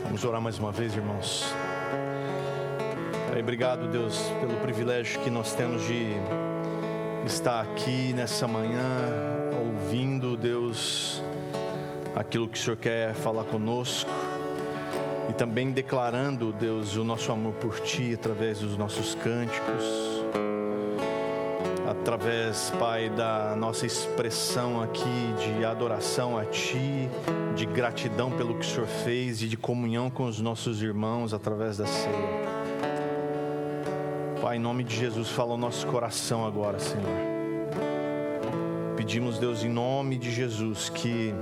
Vamos orar mais uma vez, irmãos. Pai, obrigado, Deus, pelo privilégio que nós temos de estar aqui nessa manhã, ouvindo, Deus, aquilo que o Senhor quer falar conosco e também declarando, Deus, o nosso amor por Ti através dos nossos cânticos, através, Pai, da nossa expressão aqui de adoração a Ti, de gratidão pelo que o Senhor fez e de comunhão com os nossos irmãos através da ceia. Pai, em nome de Jesus, fala o nosso coração agora, Senhor. Pedimos, Deus, em nome de Jesus, que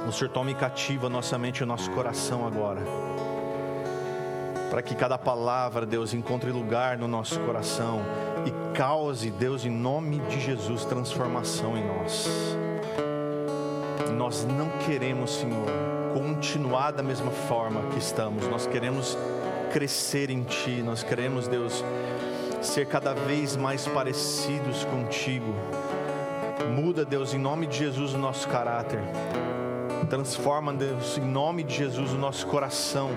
o Senhor tome cativo a nossa mente e o nosso coração agora, para que cada palavra, Deus, encontre lugar no nosso coração e cause, Deus, em nome de Jesus, transformação em nós. Nós não queremos, Senhor, continuar da mesma forma que estamos. Nós queremos crescer em Ti. Nós queremos, Deus, ser cada vez mais parecidos contigo. Muda, Deus, em nome de Jesus, o nosso caráter. Transforma, Deus, em nome de Jesus, o nosso coração.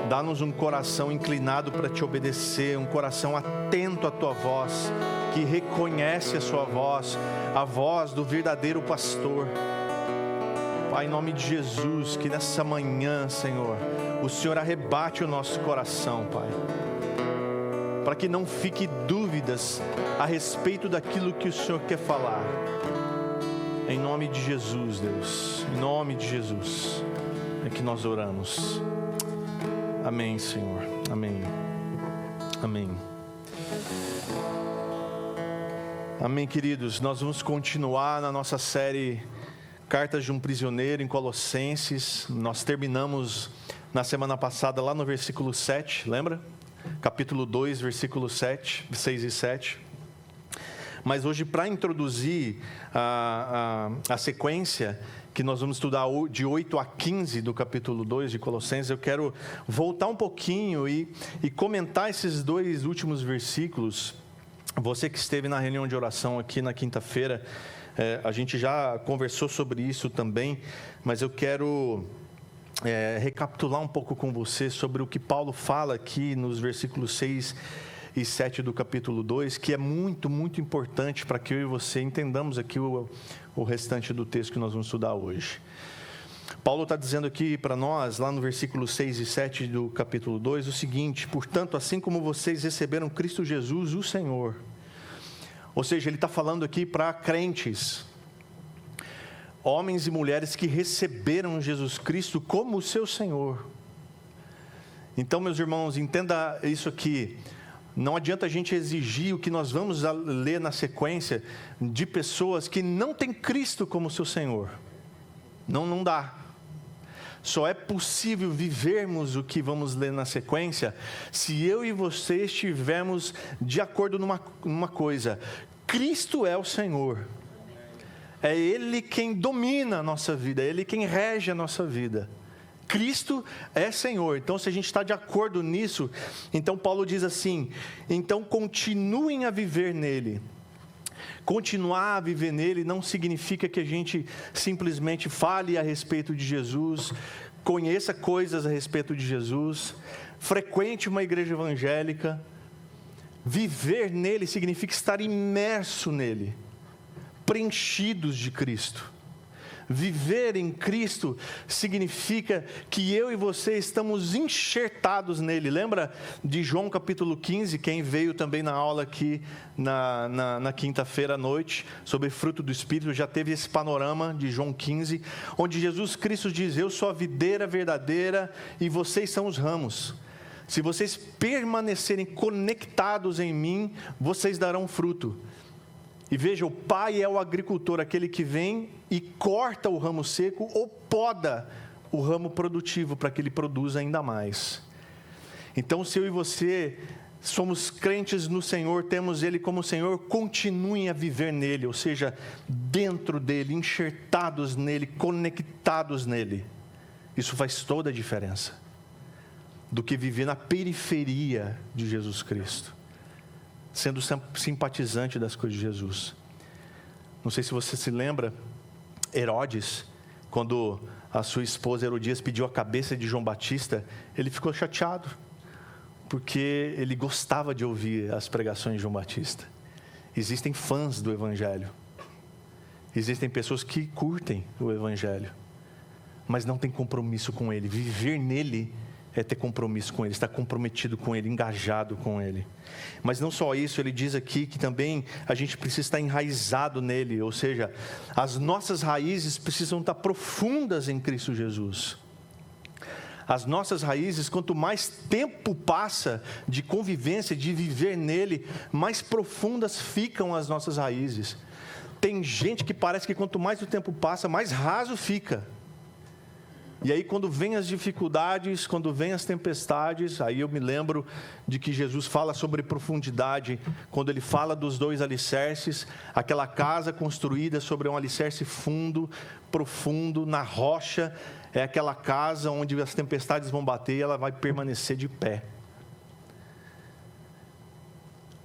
Dá-nos um coração inclinado para Te obedecer, um coração atento à Tua voz, que reconhece a Sua voz, a voz do verdadeiro pastor. Pai, em nome de Jesus, que nessa manhã, Senhor, o Senhor arrebate o nosso coração, Pai, para que não fique dúvidas a respeito daquilo que o Senhor quer falar. Em nome de Jesus, Deus, em nome de Jesus, é que nós oramos. Amém, Senhor, amém, amém. Amém, queridos. Nós vamos continuar na nossa série Cartas de um Prisioneiro em Colossenses. Nós terminamos na semana passada lá no versículo 7, lembra? Capítulo 2, versículo 7, 6 e 7. Mas hoje, para introduzir a sequência que nós vamos estudar de 8 a 15 do capítulo 2 de Colossenses, eu quero voltar um pouquinho e comentar esses dois últimos versículos. Você que esteve na reunião de oração aqui na quinta-feira, a gente já conversou sobre isso também, mas eu quero recapitular um pouco com você sobre o que Paulo fala aqui nos versículos 6 e 7 do capítulo 2, que é muito, muito importante para que eu e você entendamos aqui o restante do texto que nós vamos estudar hoje. Paulo está dizendo aqui para nós, lá no versículo 6 e 7 do capítulo 2, o seguinte: portanto, assim como vocês receberam Cristo Jesus, o Senhor. Ou seja, ele está falando aqui para crentes, homens e mulheres que receberam Jesus Cristo como o seu Senhor. Então, meus irmãos, entenda isso aqui. Não adianta a gente exigir o que nós vamos ler na sequência de pessoas que não têm Cristo como seu Senhor. Não dá. Só é possível vivermos o que vamos ler na sequência se eu e você estivermos de acordo numa coisa: Cristo é o Senhor. É Ele quem domina a nossa vida, é Ele quem rege a nossa vida. Cristo é Senhor. Então, se a gente está de acordo nisso, então Paulo diz assim: então continuem a viver nele. Continuar a viver nele não significa que a gente simplesmente fale a respeito de Jesus, conheça coisas a respeito de Jesus, frequente uma igreja evangélica. Viver nele significa estar imerso nele, preenchidos de Cristo. Viver em Cristo significa que eu e você estamos enxertados nele. Lembra de João capítulo 15, quem veio também na aula aqui na quinta-feira à noite, sobre fruto do Espírito, já teve esse panorama de João 15, onde Jesus Cristo diz: eu sou a videira verdadeira e vocês são os ramos. Se vocês permanecerem conectados em mim, vocês darão fruto. E veja, o Pai é o agricultor, aquele que vem e corta o ramo seco ou poda o ramo produtivo para que ele produza ainda mais. Então, se eu e você somos crentes no Senhor, temos Ele como Senhor, continuem a viver nele, ou seja, dentro dele, enxertados nele, conectados nele. Isso faz toda a diferença do que viver na periferia de Jesus Cristo, sendo simpatizante das coisas de Jesus. Não sei se você se lembra, Herodes, quando a sua esposa Herodias pediu a cabeça de João Batista, ele ficou chateado, porque ele gostava de ouvir as pregações de João Batista. Existem fãs do Evangelho, existem pessoas que curtem o Evangelho, mas não tem compromisso com ele. Viver nele é ter compromisso com ele, estar comprometido com ele, engajado com ele. Mas não só isso, ele diz aqui que também a gente precisa estar enraizado nele, ou seja, as nossas raízes precisam estar profundas em Cristo Jesus. As nossas raízes, quanto mais tempo passa de convivência, de viver nele, mais profundas ficam as nossas raízes. Tem gente que parece que quanto mais o tempo passa, mais raso fica. E aí quando vem as dificuldades, quando vem as tempestades, aí eu me lembro de que Jesus fala sobre profundidade, quando ele fala dos 2 alicerces, aquela casa construída sobre um alicerce fundo, profundo, na rocha, é aquela casa onde as tempestades vão bater e ela vai permanecer de pé.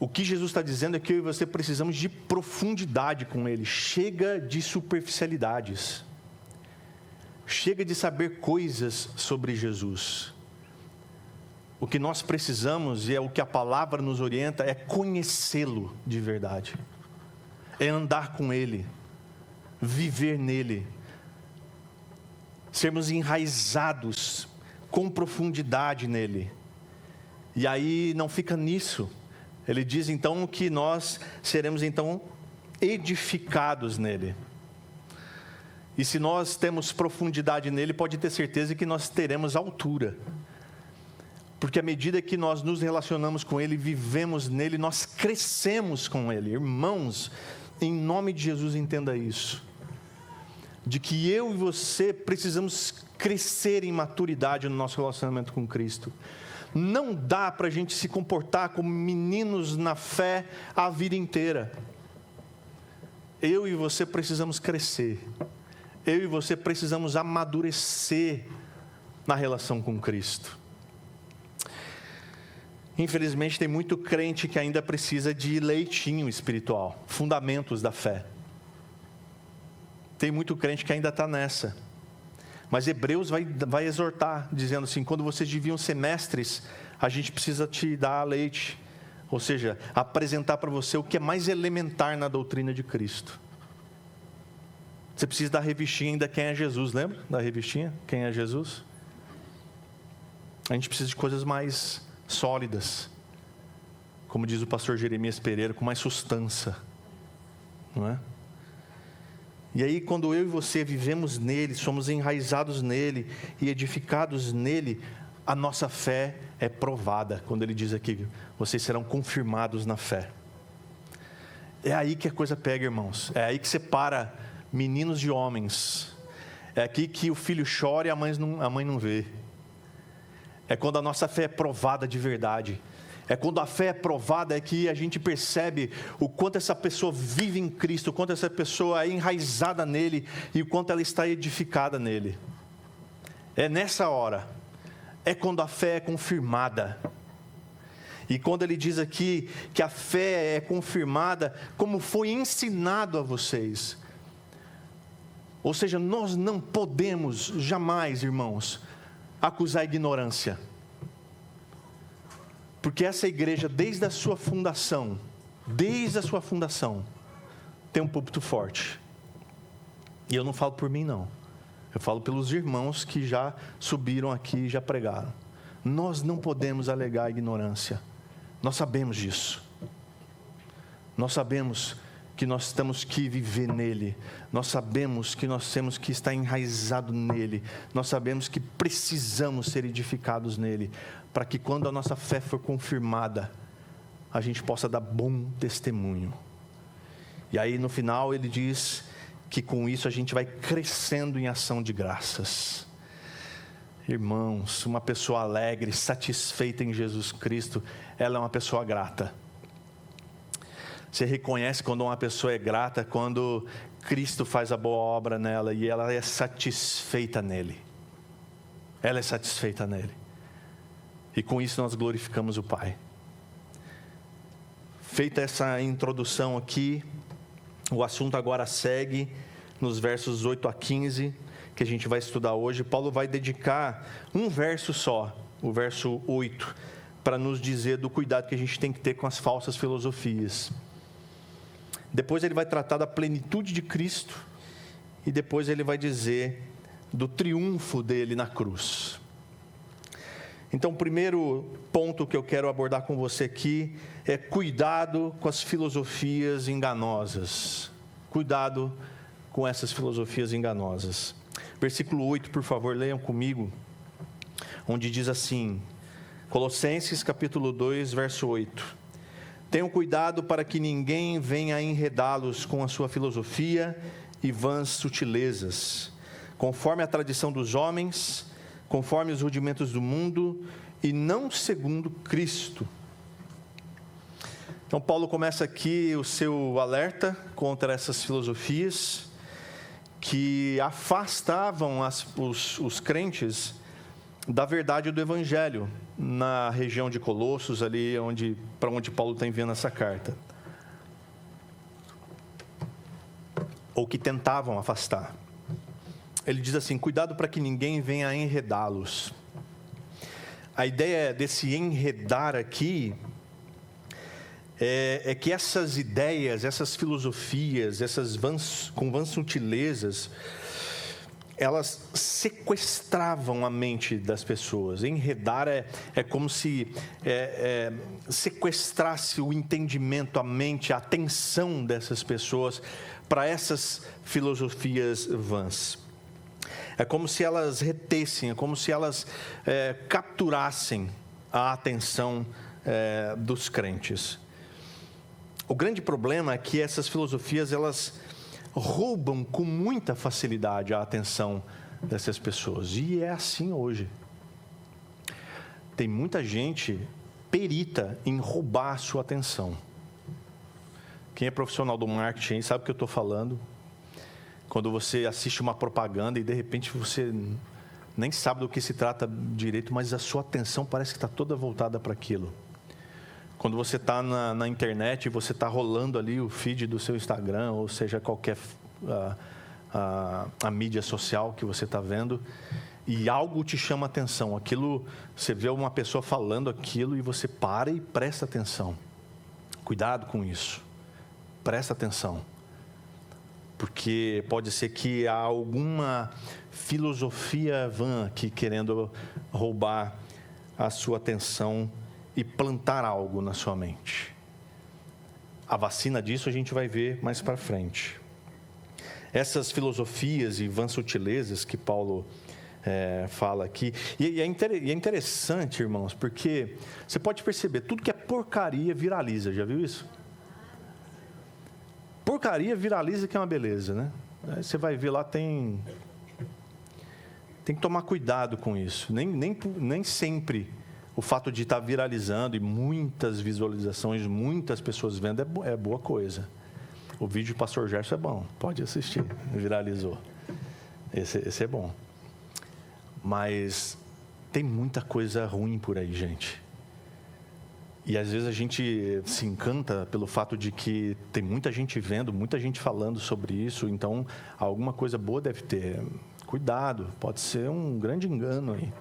O que Jesus está dizendo é que eu e você precisamos de profundidade com ele, chega de superficialidades. Chega de saber coisas sobre Jesus. O que nós precisamos, e é o que a palavra nos orienta, é conhecê-lo de verdade. É andar com ele, viver nele, sermos enraizados com profundidade nele. E aí não fica nisso. Ele diz então que nós seremos então edificados nele. E se nós temos profundidade nele, pode ter certeza que nós teremos altura. Porque à medida que nós nos relacionamos com ele, vivemos nele, nós crescemos com ele. Irmãos, em nome de Jesus, entenda isso. De que eu e você precisamos crescer em maturidade no nosso relacionamento com Cristo. Não dá para a gente se comportar como meninos na fé a vida inteira. Eu e você precisamos crescer. Eu e você precisamos amadurecer na relação com Cristo. Infelizmente tem muito crente que ainda precisa de leitinho espiritual, fundamentos da fé. Tem muito crente que ainda está nessa. Mas Hebreus vai exortar, dizendo assim, quando vocês deviam ser mestres, a gente precisa te dar leite. Ou seja, apresentar para você o que é mais elementar na doutrina de Cristo. Você precisa da revistinha ainda Quem é Jesus, lembra da revistinha? Quem é Jesus? A gente precisa de coisas mais sólidas. Como diz o pastor Jeremias Pereira, com mais sustância. Não é? E aí quando eu e você vivemos nele, somos enraizados nele e edificados nele, a nossa fé é provada. Quando ele diz aqui, vocês serão confirmados na fé. É aí que a coisa pega, irmãos. É aí que separa meninos de homens. É aqui que o filho chora e a mãe não vê. É quando a nossa fé é provada de verdade. É quando a fé é provada, é que a gente percebe o quanto essa pessoa vive em Cristo, o quanto essa pessoa é enraizada nele e o quanto ela está edificada nele. É nessa hora. É quando a fé é confirmada. E quando ele diz aqui que a fé é confirmada, como foi ensinado a vocês. Ou seja, nós não podemos jamais, irmãos, acusar a ignorância. Porque essa igreja, desde a sua fundação, tem um púlpito forte. E eu não falo por mim, não. Eu falo pelos irmãos que já subiram aqui e já pregaram. Nós não podemos alegar a ignorância. Nós sabemos disso. Nós sabemos que nós temos que viver nele, nós sabemos que nós temos que estar enraizado nele, nós sabemos que precisamos ser edificados nele, para que quando a nossa fé for confirmada, a gente possa dar bom testemunho. E aí no final ele diz que com isso a gente vai crescendo em ação de graças. Irmãos, uma pessoa alegre, satisfeita em Jesus Cristo, ela é uma pessoa grata. Você reconhece quando uma pessoa é grata, quando Cristo faz a boa obra nela e ela é satisfeita nele. Ela é satisfeita nele. E com isso nós glorificamos o Pai. Feita essa introdução aqui, o assunto agora segue nos versos 8 a 15. que a gente vai estudar hoje, Paulo vai dedicar um verso só, o verso 8, para nos dizer do cuidado que a gente tem que ter com as falsas filosofias. Depois ele vai tratar da plenitude de Cristo e depois ele vai dizer do triunfo dele na cruz. Então, o primeiro ponto que eu quero abordar com você aqui é cuidado com as filosofias enganosas. Cuidado com essas filosofias enganosas. Versículo 8, por favor, leiam comigo, onde diz assim, Colossenses capítulo 2, verso 8. Tenham cuidado para que ninguém venha enredá-los com a sua filosofia e vãs sutilezas, conforme a tradição dos homens, conforme os rudimentos do mundo e não segundo Cristo. Então, Paulo começa aqui o seu alerta contra essas filosofias que afastavam os crentes da verdade do Evangelho, na região de Colossos, ali para onde Paulo está enviando essa carta. Ou que tentavam afastar. Ele diz assim, cuidado para que ninguém venha enredá-los. A ideia desse enredar aqui é que essas ideias, essas filosofias, com vãs sutilezas, elas sequestravam a mente das pessoas. Enredar é como se sequestrasse o entendimento, a mente, a atenção dessas pessoas para essas filosofias vãs. É como se elas retessem, é como se elas capturassem a atenção dos crentes. O grande problema é que essas filosofias, elas roubam com muita facilidade a atenção dessas pessoas. E é assim hoje. Tem muita gente perita em roubar a sua atenção. Quem é profissional do marketing sabe o que eu estou falando. Quando você assiste uma propaganda e de repente você nem sabe do que se trata direito, mas a sua atenção parece que está toda voltada para aquilo. Quando você está na internet e você está rolando ali o feed do seu Instagram, ou seja, qualquer a mídia social que você está vendo, e algo te chama a atenção, aquilo, você vê uma pessoa falando aquilo e você para e presta atenção. Cuidado com isso, presta atenção. Porque pode ser que há alguma filosofia vã aqui querendo roubar a sua atenção e plantar algo na sua mente. A vacina disso a gente vai ver mais para frente. Essas filosofias e vãs sutilezas que Paulo fala aqui. E é interessante, irmãos, porque você pode perceber, tudo que é porcaria viraliza, já viu isso? Porcaria viraliza, que é uma beleza, né? Aí você vai ver lá, tem que tomar cuidado com isso. Nem sempre o fato de estar viralizando e muitas visualizações, muitas pessoas vendo, é boa coisa. O vídeo do pastor Gerson é bom, pode assistir, viralizou. Esse é bom. Mas tem muita coisa ruim por aí, gente. E às vezes a gente se encanta pelo fato de que tem muita gente vendo, muita gente falando sobre isso, então alguma coisa boa deve ter. Cuidado, pode ser um grande engano aí.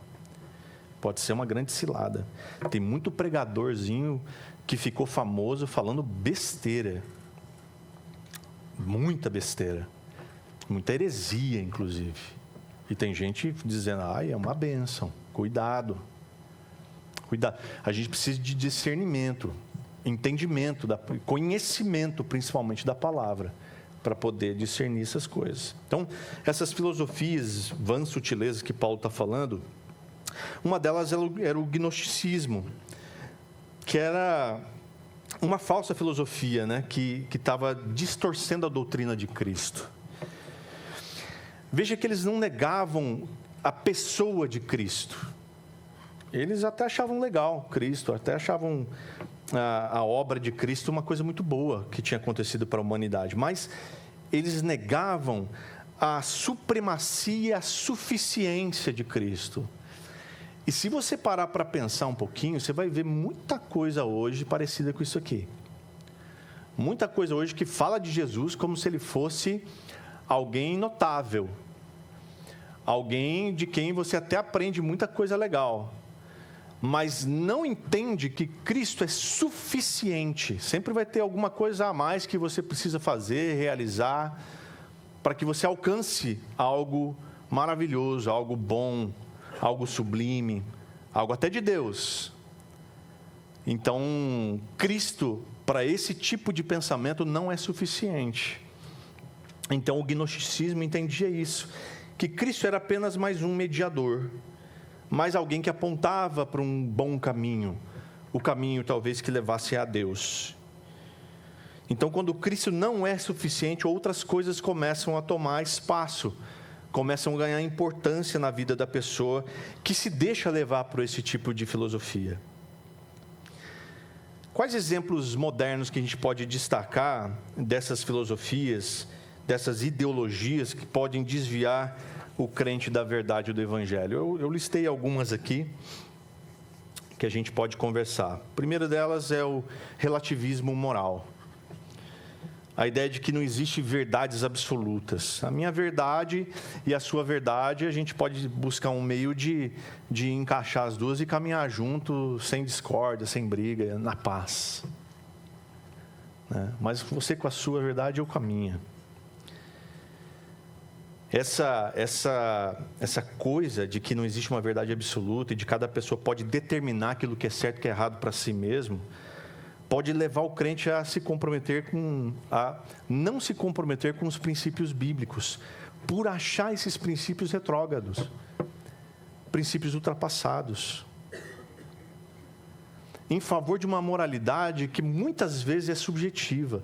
Pode ser uma grande cilada. Tem muito pregadorzinho que ficou famoso falando besteira. Muita besteira. Muita heresia, inclusive. E tem gente dizendo, é uma bênção. Cuidado. Cuidado. A gente precisa de discernimento, entendimento, conhecimento, principalmente da palavra, para poder discernir essas coisas. Então, essas filosofias, vãs sutilezas que Paulo está falando, uma delas era o gnosticismo, que era uma falsa filosofia, né, que estava distorcendo a doutrina de Cristo. Veja que eles não negavam a pessoa de Cristo. Eles até achavam legal Cristo, até achavam a obra de Cristo uma coisa muito boa que tinha acontecido para a humanidade. Mas eles negavam a supremacia e a suficiência de Cristo. E se você parar para pensar um pouquinho, você vai ver muita coisa hoje parecida com isso aqui. Muita coisa hoje que fala de Jesus como se ele fosse alguém notável. alguém de quem você até aprende muita coisa legal, mas não entende que Cristo é suficiente. Sempre vai ter alguma coisa a mais que você precisa fazer, realizar, para que você alcance algo maravilhoso, algo bom, algo sublime, algo até de Deus. Então, Cristo, para esse tipo de pensamento, não é suficiente. Então, o gnosticismo entendia isso, que Cristo era apenas mais um mediador, mais alguém que apontava para um bom caminho, o caminho talvez que levasse a Deus. Então, quando Cristo não é suficiente, outras coisas começam a tomar espaço, começam a ganhar importância na vida da pessoa que se deixa levar por esse tipo de filosofia. Quais exemplos modernos que a gente pode destacar dessas filosofias, dessas ideologias que podem desviar o crente da verdade do Evangelho? Eu listei algumas aqui que a gente pode conversar. A primeira delas é o relativismo moral. A ideia de que não existe verdades absolutas. A minha verdade e a sua verdade, a gente pode buscar um meio de encaixar as duas e caminhar junto, sem discórdia, sem briga, na paz. Mas você com a sua verdade, eu com a minha. Essa coisa de que não existe uma verdade absoluta e de cada pessoa pode determinar aquilo que é certo e que é errado para si mesmo, pode levar o crente a não se comprometer com os princípios bíblicos, por achar esses princípios retrógrados, princípios ultrapassados, em favor de uma moralidade que muitas vezes é subjetiva.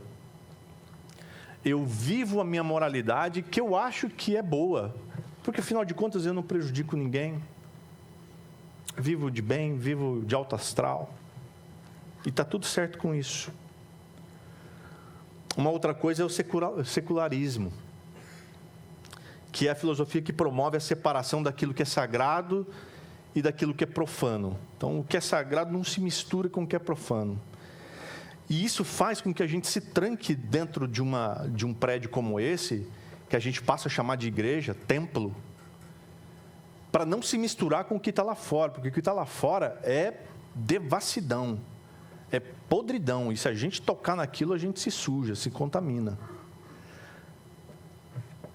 Eu vivo a minha moralidade que eu acho que é boa, porque afinal de contas eu não prejudico ninguém, vivo de bem, vivo de alto astral, e está tudo certo com isso. Uma outra coisa é o secularismo, que é a filosofia que promove a separação daquilo que é sagrado e daquilo que é profano. Então, o que é sagrado não se mistura com o que é profano. E isso faz com que a gente se tranque dentro de um prédio como esse, que a gente passa a chamar de igreja, templo, para não se misturar com o que está lá fora, porque o que está lá fora é devassidão, é podridão, e se a gente tocar naquilo, a gente se suja, se contamina.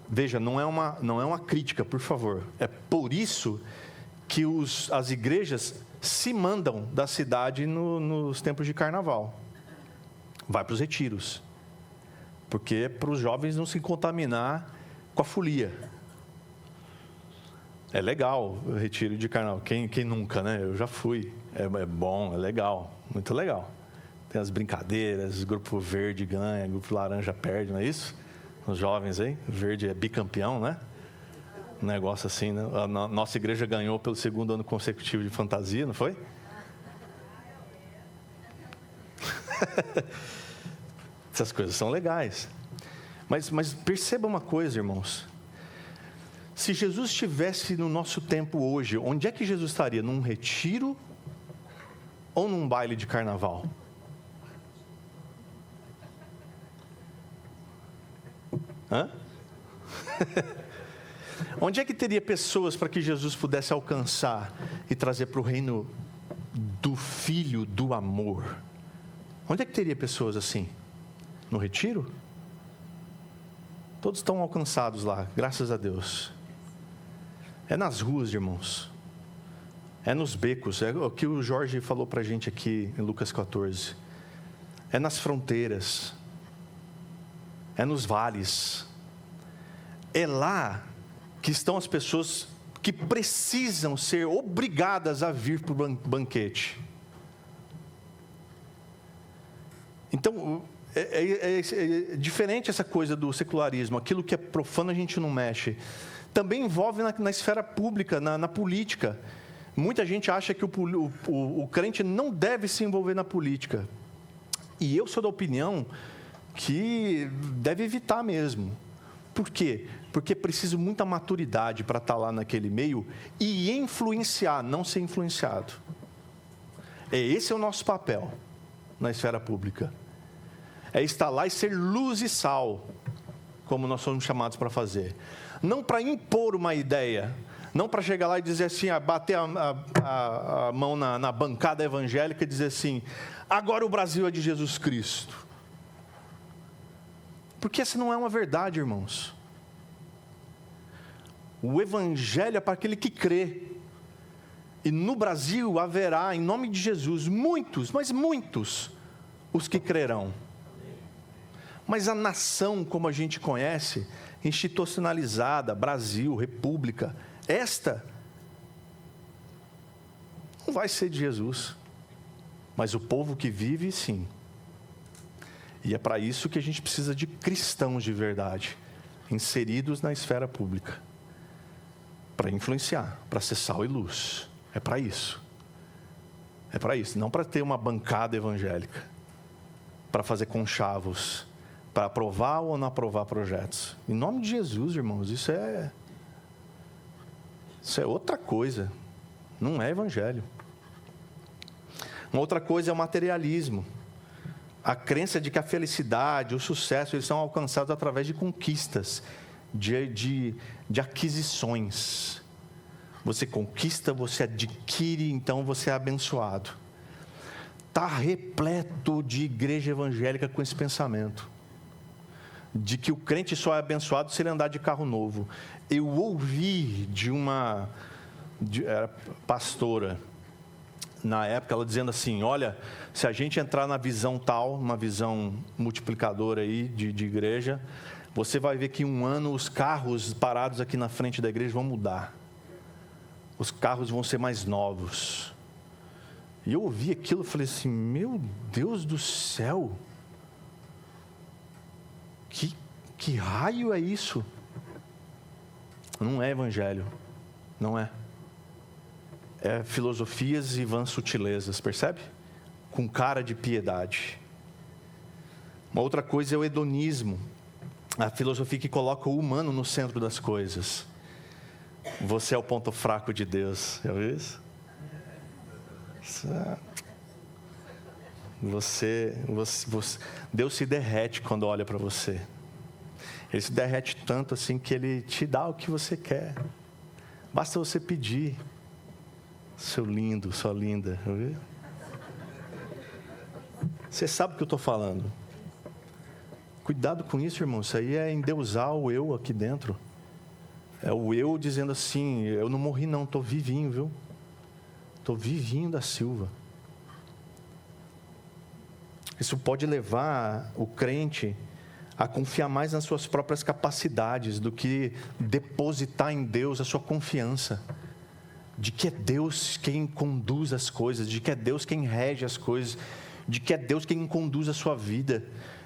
Veja, não é uma crítica, por favor. É por isso que as igrejas se mandam da cidade nos tempos de carnaval. Vai para os retiros, porque é para os jovens não se contaminar com a folia. É legal o retiro de carnaval, quem nunca, né? Eu já fui, é bom, é legal, muito legal. Tem as brincadeiras, grupo verde ganha, grupo laranja perde, não é isso? Os jovens aí, verde é bicampeão, né? Um negócio assim, né? A nossa igreja ganhou pelo 2º ano consecutivo de fantasia, não foi? Essas coisas são legais. Mas perceba uma coisa, irmãos. Se Jesus estivesse no nosso tempo hoje, onde é que Jesus estaria? Num retiro ou num baile de carnaval? Hã? Onde é que teria pessoas para que Jesus pudesse alcançar e trazer para o reino do Filho do amor? Onde é que teria pessoas assim? No retiro? Todos estão alcançados lá, graças a Deus. É nas ruas, irmãos. É nos becos. É o que o Jorge falou para a gente aqui em Lucas 14. É nas fronteiras. É nos vales. É lá que estão as pessoas que precisam ser obrigadas a vir para o banquete. Então, é diferente essa coisa do secularismo. Aquilo que é profano a gente não mexe. Também envolve na esfera pública, na política. Muita gente acha que o crente não deve se envolver na política. E eu sou da opinião que deve evitar mesmo. Por quê? Porque é preciso muita maturidade para estar lá naquele meio e influenciar, não ser influenciado. Esse é o nosso papel na esfera pública. É estar lá e ser luz e sal, como nós somos chamados para fazer. não para impor uma ideia, não para chegar lá e dizer assim, bater a mão na bancada evangélica e dizer assim, agora o Brasil é de Jesus Cristo. Porque essa não é uma verdade, irmãos. O evangelho é para aquele que crê. E no Brasil haverá, em nome de Jesus, muitos, mas muitos, os que crerão. Mas a nação, como a gente conhece, institucionalizada, Brasil, República, esta não vai ser de Jesus. Mas o povo que vive, sim. E é para isso que a gente precisa de cristãos de verdade, inseridos na esfera pública, para influenciar, para ser sal e luz. É para isso. É para isso, não para ter uma bancada evangélica, para fazer conchavos, para aprovar ou não aprovar projetos. Em nome de Jesus, irmãos, isso é outra coisa, não é evangelho. Uma outra coisa é o materialismo. A crença de que a felicidade, o sucesso, eles são alcançados através de conquistas, de aquisições. Você conquista, você adquire, então você é abençoado. Está repleto de igreja evangélica com esse pensamento, de que o crente só é abençoado se ele andar de carro novo. Eu ouvi de uma pastora, na época, ela dizendo assim, olha, se a gente entrar na visão tal, uma visão multiplicadora aí de igreja, você vai ver que em um ano os carros parados aqui na frente da igreja vão mudar. Os carros vão ser mais novos. E eu ouvi aquilo e falei assim, meu Deus do céu, que raio é isso? Não é evangelho, não é. É filosofias e vãs sutilezas, percebe? Com cara de piedade. Uma outra coisa é o hedonismo, a filosofia que coloca o humano no centro das coisas. Você é o ponto fraco de Deus, já viu isso? Deus se derrete quando olha para você. Ele se derrete tanto assim que Ele te dá o que você quer. Basta você pedir. Seu lindo, sua linda, já viu? Você sabe o que eu estou falando. Cuidado com isso, irmão. Isso aí é endeusar o eu aqui dentro. É o eu dizendo assim, eu não morri não, estou vivinho, viu? Estou vivinho da Silva. Isso pode levar o crente a confiar mais nas suas próprias capacidades do que depositar em Deus a sua confiança. De que é Deus quem conduz as coisas, de que é Deus quem rege as coisas, de que é Deus quem conduz a sua vida,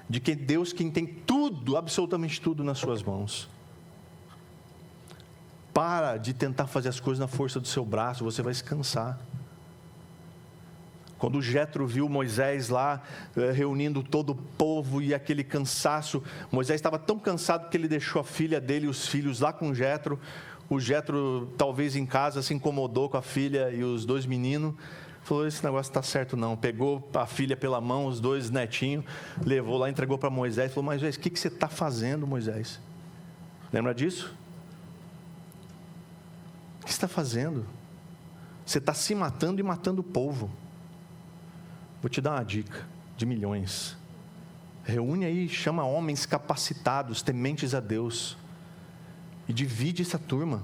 de que é Deus quem tem tudo, absolutamente tudo nas suas mãos. Para de tentar fazer as coisas na força do seu braço, você vai se cansar. Quando Jetro viu Moisés lá, reunindo todo o povo e aquele cansaço, Moisés estava tão cansado que ele deixou a filha dele e os filhos lá com Jetro. O Jetro, talvez em casa, se incomodou com a filha e os dois meninos. Falou, esse negócio está certo não. Pegou a filha pela mão, os dois netinhos, levou lá, entregou para Moisés. Falou, Moisés, o que você está fazendo, Moisés? Lembra disso? O que você está fazendo? Você está se matando e matando o povo. Vou te dar uma dica de milhões. Reúne aí, chama homens capacitados, tementes a Deus. E divide essa turma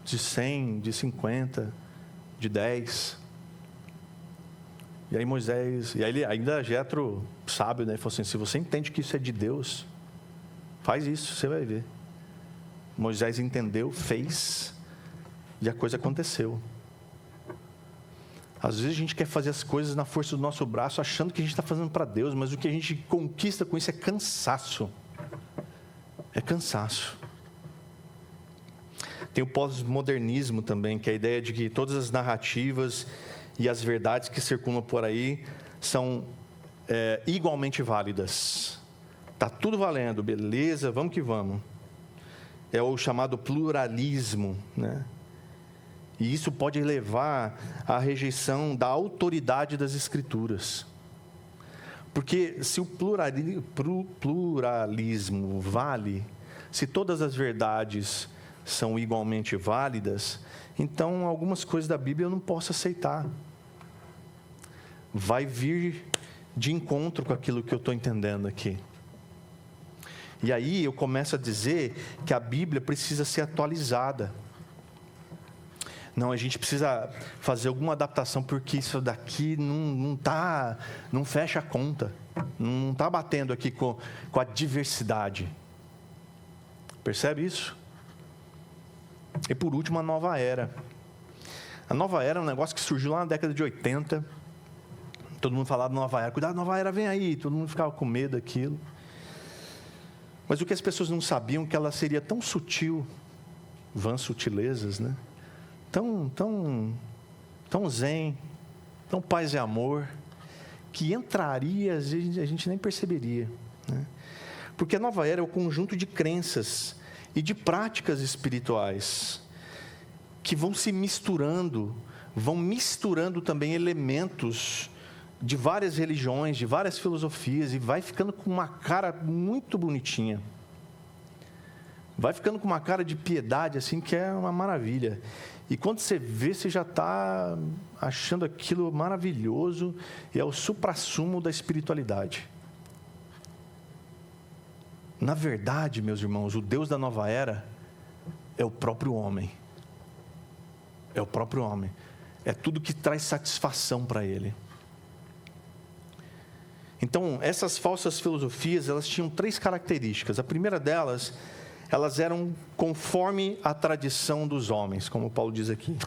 de 100, de 50, de 10. E aí Moisés, e aí ele, ainda Jetro, sábio, né? Ele falou assim, se você entende que isso é de Deus, faz isso, você vai ver. Moisés entendeu, fez, e a coisa aconteceu. Às vezes a gente quer fazer as coisas na força do nosso braço, achando que a gente está fazendo para Deus, mas o que a gente conquista com isso é cansaço. É cansaço. Tem o pós-modernismo também, que é a ideia de que todas as narrativas e as verdades que circulam por aí são igualmente válidas. Está tudo valendo, beleza, vamos que vamos. É o chamado pluralismo, né? E isso pode levar à rejeição da autoridade das Escrituras. Porque se o pluralismo vale, se todas as verdades são igualmente válidas, então algumas coisas da Bíblia eu não posso aceitar. Vai vir de encontro com aquilo que eu estou entendendo aqui. E aí eu começo a dizer que a Bíblia precisa ser atualizada. Não, a gente precisa fazer alguma adaptação, porque isso daqui não fecha a conta. Não está batendo aqui com a diversidade. Percebe isso? E por último, a nova era. A nova era é um negócio que surgiu lá na década de 80. Todo mundo falava nova era. Cuidado, nova era vem aí. Todo mundo ficava com medo daquilo. Mas o que as pessoas não sabiam é que ela seria tão sutil, vãs sutilezas, né? Tão zen, tão paz e amor, que entraria, a gente nem perceberia, né? Porque a nova era é o conjunto de crenças e de práticas espirituais que vão se misturando, vão misturando também elementos de várias religiões, de várias filosofias, e vai ficando com uma cara muito bonitinha. Vai ficando com uma cara de piedade, assim, que é uma maravilha. E quando você vê, você já está achando aquilo maravilhoso, e é o suprassumo da espiritualidade. Na verdade, meus irmãos, o Deus da nova era é o próprio homem. É o próprio homem. É tudo que traz satisfação para ele. Então, essas falsas filosofias, elas tinham 3 características. A primeira delas, elas eram conforme a tradição dos homens, como Paulo diz aqui.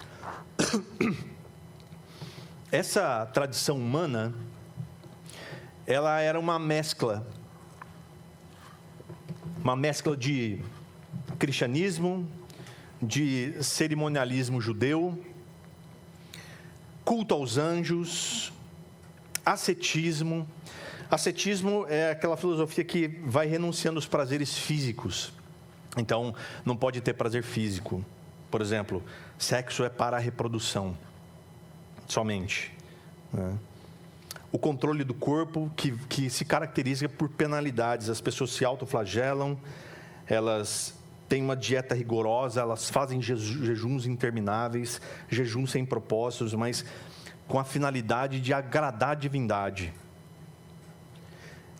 Essa tradição humana, ela era uma mescla de cristianismo, de cerimonialismo judeu, culto aos anjos, ascetismo. Ascetismo é aquela filosofia que vai renunciando aos prazeres físicos. Então, não pode ter prazer físico. Por exemplo, sexo é para a reprodução, somente, né? O controle do corpo, que se caracteriza por penalidades. As pessoas se autoflagelam, elas têm uma dieta rigorosa, elas fazem jejuns intermináveis, jejuns sem propósitos, mas com a finalidade de agradar a divindade.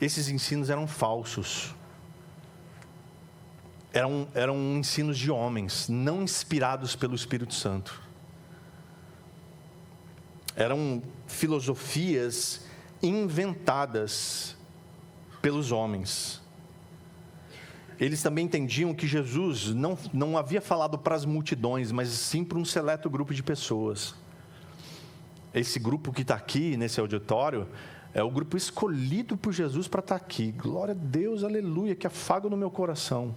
Esses ensinos eram falsos. Eram ensinos de homens, não inspirados pelo Espírito Santo. Eram filosofias inventadas pelos homens. Eles também entendiam que Jesus não havia falado para as multidões, mas sim para um seleto grupo de pessoas. Esse grupo que está aqui, nesse auditório, é o grupo escolhido por Jesus para estar aqui. Glória a Deus, aleluia, que afago no meu coração.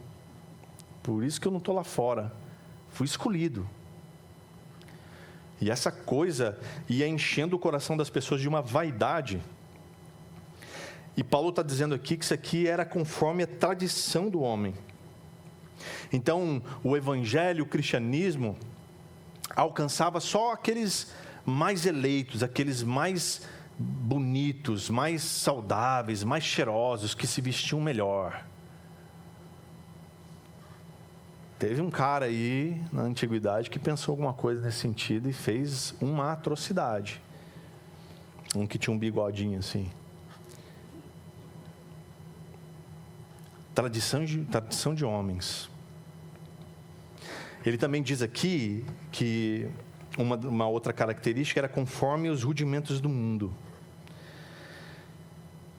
Por isso que eu não estou lá fora. Fui escolhido. E essa coisa ia enchendo o coração das pessoas de uma vaidade. E Paulo está dizendo aqui que isso aqui era conforme a tradição do homem. Então, o evangelho, o cristianismo, alcançava só aqueles mais eleitos, aqueles mais bonitos, mais saudáveis, mais cheirosos, que se vestiam melhor. Teve um cara aí, na antiguidade, que pensou alguma coisa nesse sentido e fez uma atrocidade. Um que tinha um bigodinho assim. Tradição de homens. Ele também diz aqui que uma outra característica era conforme os rudimentos do mundo.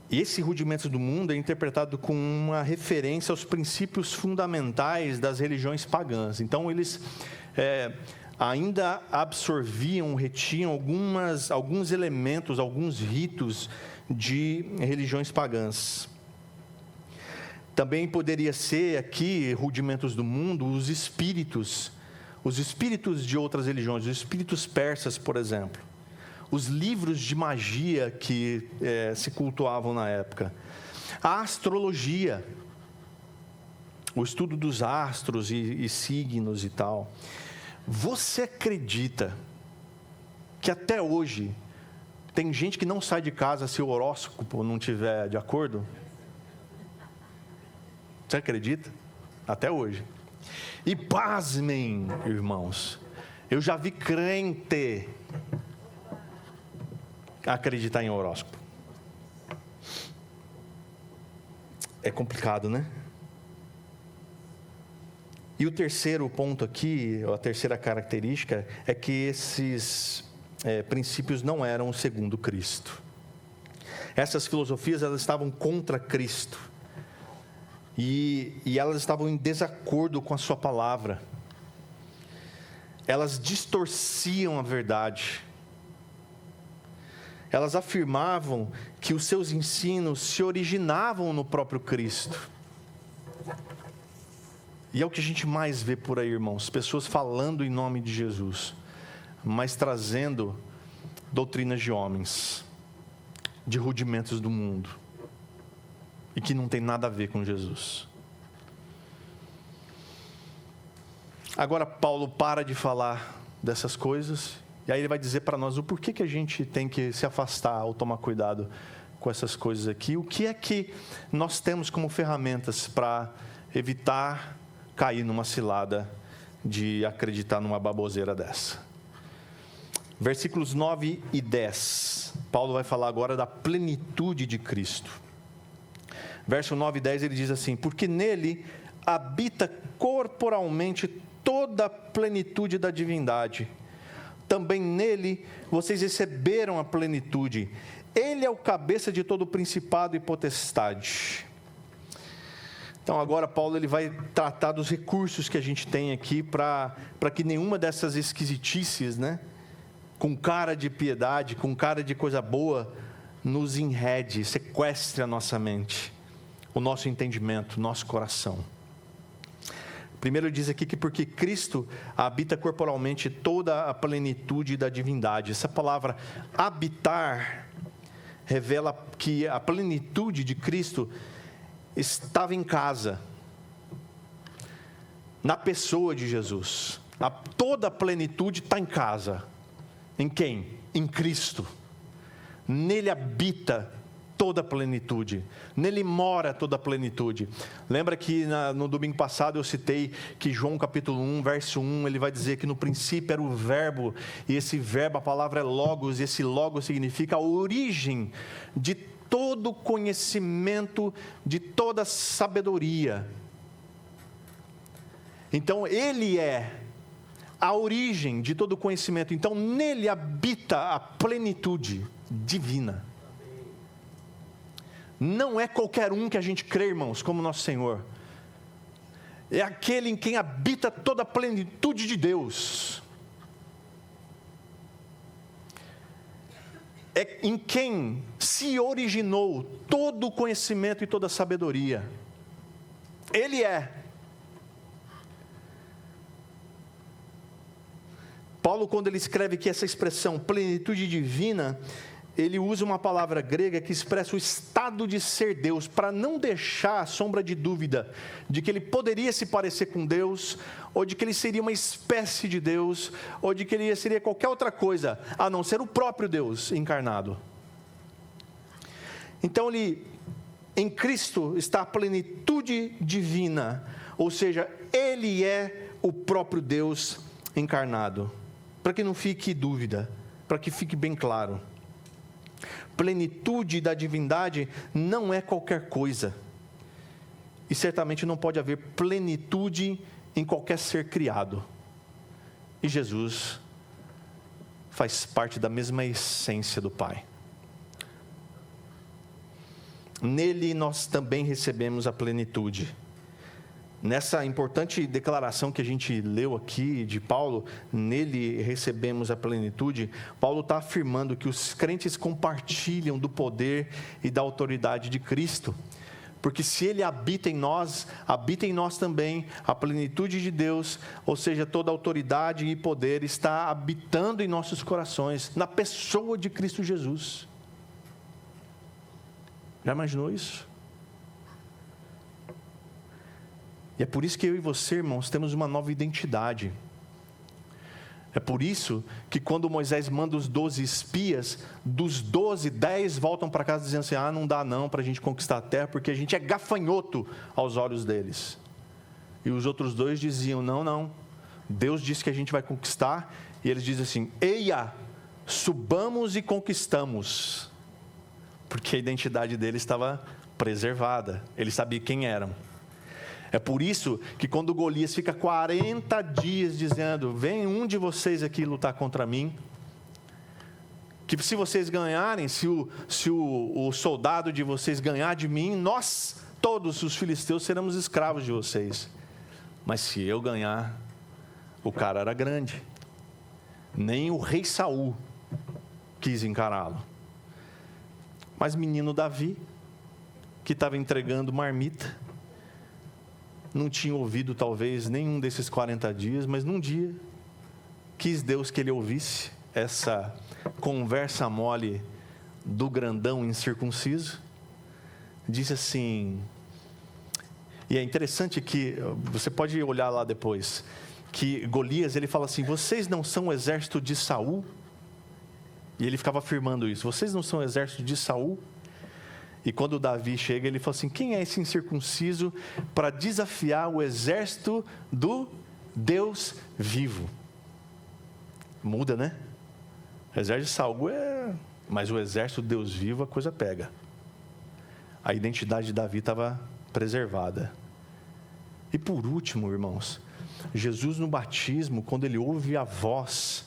E esse rudimentos do mundo é interpretado como uma referência aos princípios fundamentais das religiões pagãs. Então, eles ainda absorviam, retinham alguns elementos, alguns ritos de religiões pagãs. Também poderia ser aqui, rudimentos do mundo, os espíritos de outras religiões, os espíritos persas, por exemplo. Os livros de magia que se cultuavam na época. A astrologia, o estudo dos astros e signos e tal. Você acredita que até hoje tem gente que não sai de casa se o horóscopo não estiver de acordo? Você acredita? Até hoje. E pasmem, irmãos, eu já vi crente acreditar em horóscopo. É complicado, né? E o terceiro ponto aqui, a terceira característica, é que esses princípios não eram segundo Cristo. Essas filosofias, elas estavam contra Cristo. E elas estavam em desacordo com a sua palavra. Elas distorciam a verdade. Elas afirmavam que os seus ensinos se originavam no próprio Cristo. E é o que a gente mais vê por aí, irmãos. Pessoas falando em nome de Jesus, mas trazendo doutrinas de homens, de rudimentos do mundo, e que não tem nada a ver com Jesus. Agora Paulo para de falar dessas coisas, e aí ele vai dizer para nós o porquê que a gente tem que se afastar ou tomar cuidado com essas coisas aqui. O que é que nós temos como ferramentas para evitar cair numa cilada de acreditar numa baboseira dessa? Versículos 9 e 10. Paulo vai falar agora da plenitude de Cristo. Verso 9 e 10 ele diz assim: porque nele habita corporalmente toda a plenitude da divindade. Também nele vocês receberam a plenitude. Ele é o cabeça de todo principado e potestade. Então agora Paulo ele vai tratar dos recursos que a gente tem aqui para que nenhuma dessas esquisitices, né, com cara de piedade, com cara de coisa boa, nos enrede, sequestre a nossa mente, o nosso entendimento, o nosso coração. Primeiro diz aqui que porque Cristo habita corporalmente toda a plenitude da divindade. Essa palavra habitar revela que a plenitude de Cristo estava em casa, na pessoa de Jesus. Toda a plenitude está em casa. Em quem? Em Cristo. Nele habita toda a plenitude, nele mora toda a plenitude. Lembra que no domingo passado eu citei que João capítulo 1, verso 1, ele vai dizer que no princípio era o verbo, e esse verbo, a palavra é logos, e esse logos significa a origem de todo conhecimento, de toda sabedoria. Então ele é a origem de todo conhecimento, então nele habita a plenitude divina. Não é qualquer um que a gente crê, irmãos, como nosso Senhor. É aquele em quem habita toda a plenitude de Deus. É em quem se originou todo o conhecimento e toda a sabedoria. Ele é. Paulo, quando ele escreve que essa expressão plenitude divina, ele usa uma palavra grega que expressa o estado de ser Deus, para não deixar a sombra de dúvida de que ele poderia se parecer com Deus, ou de que ele seria uma espécie de Deus, ou de que ele seria qualquer outra coisa, a não ser o próprio Deus encarnado. Então, em Cristo está a plenitude divina, ou seja, ele é o próprio Deus encarnado. Para que não fique dúvida, para que fique bem claro. Plenitude da divindade não é qualquer coisa. E certamente não pode haver plenitude em qualquer ser criado. E Jesus faz parte da mesma essência do Pai. Nele nós também recebemos a plenitude. Nessa importante declaração que a gente leu aqui de Paulo, nele recebemos a plenitude, Paulo está afirmando que os crentes compartilham do poder e da autoridade de Cristo. Porque se ele habita em nós também a plenitude de Deus, ou seja, toda a autoridade e poder está habitando em nossos corações, na pessoa de Cristo Jesus. Já imaginou isso? E é por isso que eu e você, irmãos, temos uma nova identidade. É por isso que quando Moisés manda os 12 espias, dos 12, 10 voltam para casa dizendo assim: não dá não para a gente conquistar a terra, porque a gente é gafanhoto aos olhos deles. E os outros 2 diziam, não, Deus disse que a gente vai conquistar. E eles dizem assim, eia, subamos e conquistamos. Porque a identidade deles estava preservada, eles sabiam quem eram. É por isso que quando Golias fica 40 dias dizendo, vem um de vocês aqui lutar contra mim, que se vocês ganharem, se o soldado de vocês ganhar de mim, nós, todos os filisteus, seremos escravos de vocês. Mas se eu ganhar, o cara era grande. Nem o rei Saul quis encará-lo. Mas menino Davi, que estava entregando marmita, não tinha ouvido talvez nenhum desses 40 dias, mas num dia, quis Deus que ele ouvisse essa conversa mole do grandão incircunciso. Disse assim, e é interessante que, você pode olhar lá depois, que Golias, ele fala assim, vocês não são o exército de Saul? E ele ficava afirmando isso, vocês não são o exército de Saul? E quando Davi chega, ele fala assim, quem é esse incircunciso para desafiar o exército do Deus vivo? Muda, né? O exército de Saul mas o exército do Deus vivo, a coisa pega. A identidade de Davi estava preservada. E por último, irmãos, Jesus no batismo, quando ele ouve a voz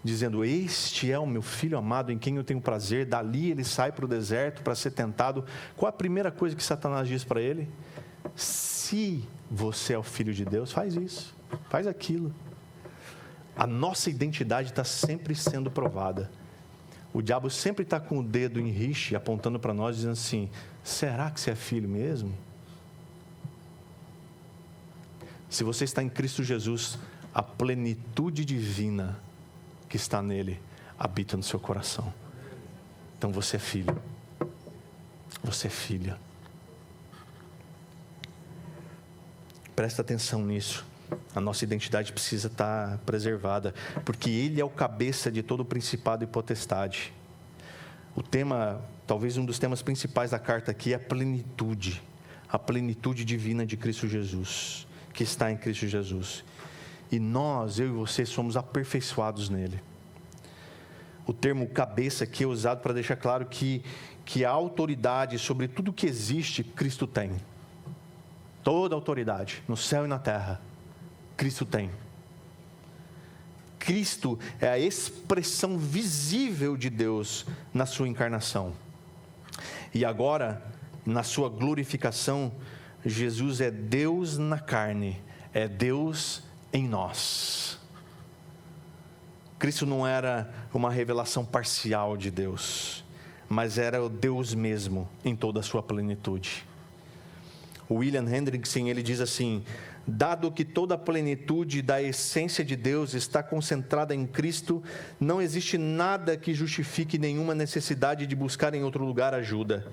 dizendo, este é o meu filho amado em quem eu tenho prazer, dali ele sai para o deserto para ser tentado. Qual a primeira coisa que Satanás diz para ele? Se você é o filho de Deus, faz isso, faz aquilo. A nossa identidade está sempre sendo provada. O diabo sempre está com o dedo em rixe, apontando para nós, dizendo assim, será que você é filho mesmo? Se você está em Cristo Jesus, a plenitude divina que está nele habita no seu coração. Então você é filho. Você é filha. Presta atenção nisso. A nossa identidade precisa estar preservada, porque ele é o cabeça de todo o principado e potestade. O tema, talvez um dos temas principais da carta aqui é a plenitude divina de Cristo Jesus, que está em Cristo Jesus. E nós, eu e você, somos aperfeiçoados nele. O termo cabeça aqui é usado para deixar claro que a autoridade sobre tudo que existe, Cristo tem. Toda a autoridade, no céu e na terra, Cristo tem. Cristo é a expressão visível de Deus na sua encarnação. E agora, na sua glorificação, Jesus é Deus na carne, é Deus em nós. Cristo não era uma revelação parcial de Deus, mas era o Deus mesmo em toda a sua plenitude. O William Hendrickson, ele diz assim, dado que toda a plenitude da essência de Deus está concentrada em Cristo, não existe nada que justifique nenhuma necessidade de buscar em outro lugar ajuda,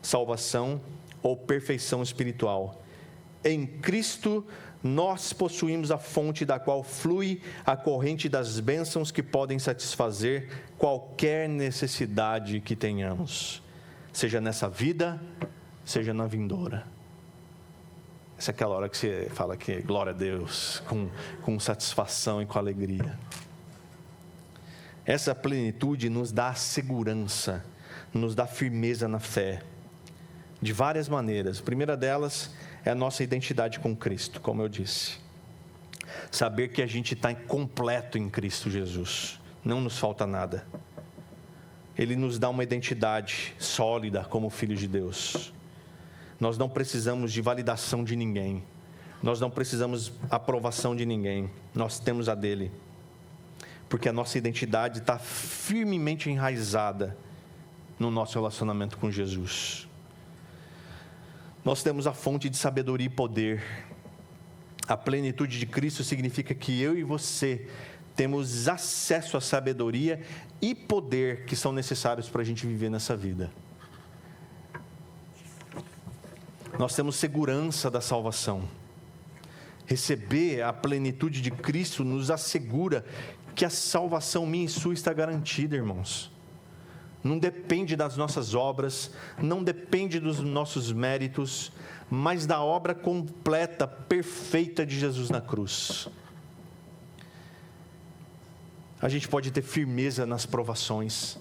salvação ou perfeição espiritual. Em Cristo, nós possuímos a fonte da qual flui a corrente das bênçãos que podem satisfazer qualquer necessidade que tenhamos, seja nessa vida, seja na vindoura. Essa é aquela hora que você fala que glória a Deus, com satisfação e com alegria. Essa plenitude nos dá segurança, nos dá firmeza na fé, de várias maneiras. A primeira delas é a nossa identidade com Cristo, como eu disse. Saber que a gente está completo em Cristo Jesus, não nos falta nada. Ele nos dá uma identidade sólida como filhos de Deus. Nós não precisamos de validação de ninguém. Nós não precisamos aprovação de ninguém. Nós temos a dele. Porque a nossa identidade está firmemente enraizada no nosso relacionamento com Jesus. Nós temos a fonte de sabedoria e poder. A plenitude de Cristo significa que eu e você temos acesso à sabedoria e poder que são necessários para a gente viver nessa vida. Nós temos segurança da salvação. Receber a plenitude de Cristo nos assegura que a salvação minha e sua está garantida, irmãos. não depende das nossas obras, não depende dos nossos méritos, mas da obra completa, perfeita de Jesus na cruz. A gente pode ter firmeza nas provações.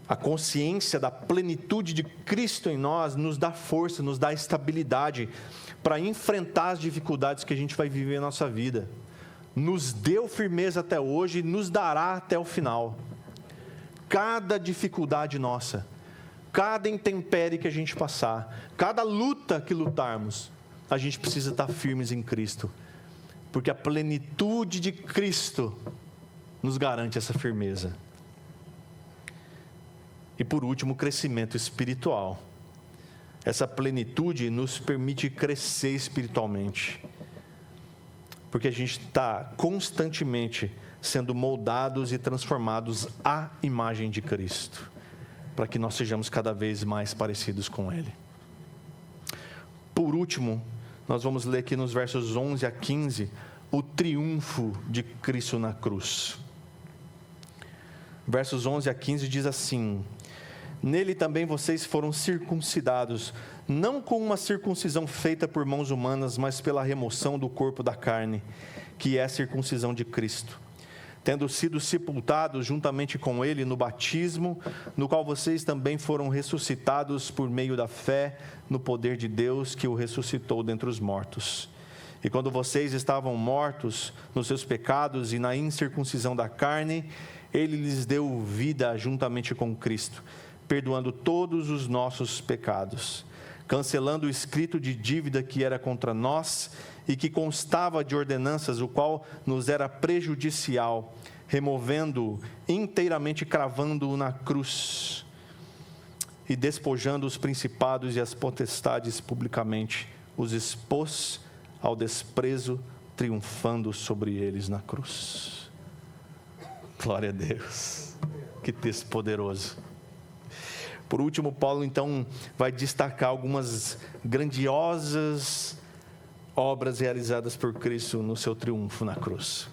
A consciência da plenitude de Cristo em nós nos dá força, nos dá estabilidade para enfrentar as dificuldades que a gente vai viver na nossa vida. Nos deu firmeza até hoje e nos dará até o final. Cada dificuldade nossa, cada intempérie que a gente passar, cada luta que lutarmos, a gente precisa estar firmes em Cristo, porque a plenitude de Cristo nos garante essa firmeza. E por último, o crescimento espiritual. Essa plenitude nos permite crescer espiritualmente, porque a gente está constantemente sendo moldados e transformados à imagem de Cristo, para que nós sejamos cada vez mais parecidos com Ele. Por último, nós vamos ler aqui nos versos 11 a 15, o triunfo de Cristo na cruz. Versos 11 a 15 diz assim: nele também vocês foram circuncidados, não com uma circuncisão feita por mãos humanas, mas pela remoção do corpo da carne, que é a circuncisão de Cristo, tendo sido sepultados juntamente com Ele no batismo, no qual vocês também foram ressuscitados por meio da fé no poder de Deus que o ressuscitou dentre os mortos. E quando vocês estavam mortos nos seus pecados e na incircuncisão da carne, Ele lhes deu vida juntamente com Cristo, perdoando todos os nossos pecados, cancelando o escrito de dívida que era contra nós e que constava de ordenanças, o qual nos era prejudicial, removendo-o inteiramente, cravando-o na cruz e despojando os principados e as potestades publicamente, os expôs ao desprezo, triunfando sobre eles na cruz. Glória a Deus, que texto poderoso. Por último, Paulo então vai destacar algumas grandiosas obras realizadas por Cristo no seu triunfo na cruz.